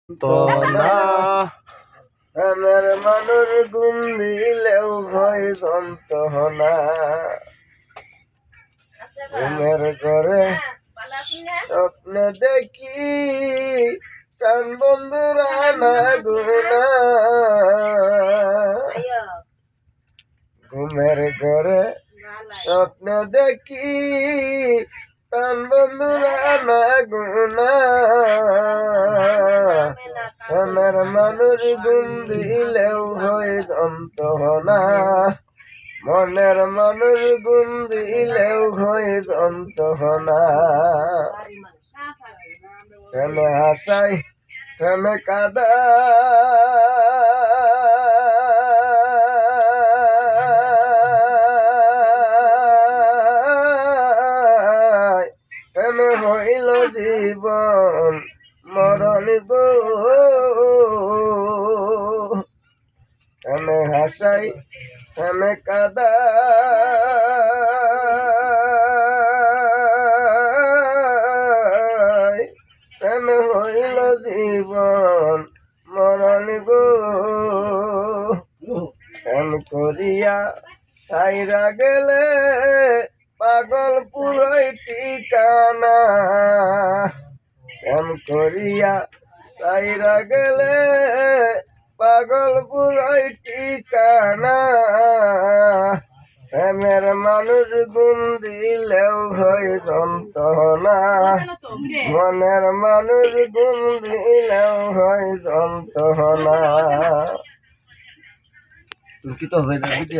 তো না আমার মানুষ গুণ দিলেও হয় যন্ত্রণা ঘুমের ঘরে স্বপ্ন দেখি প্রাণ বন্ধুরা না গুনা ঘুমের ঘরে স্বপ্ন দেখি প্রাণ বন্ধুরা না গুনা আমার মানুষ গুণ দিলেও হয় যন্ত্রণা মনের মানুষ গুণ দিলেও হয় যন্ত্রণা প্রেমে হাসাই প্রেমে কাদা প্রেমে হইল জীবন মরণ গো প্রেমে হাসাই প্রেমে কাদা প্রেমে হইল জীবন মরণ গো প্রেম করিয়া সাইরা গেলে পাগল পুরোই ঠিকানা প্রেম করিয়া সাইরা গেলে পাগল পুরোই ঠিকানা প্রেমের মানুষ গুণ দিলেও হয় যন্ত্রণা মনের মানুষ গুণ দিলেও হয় যন্ত্রণা কি তো হয় না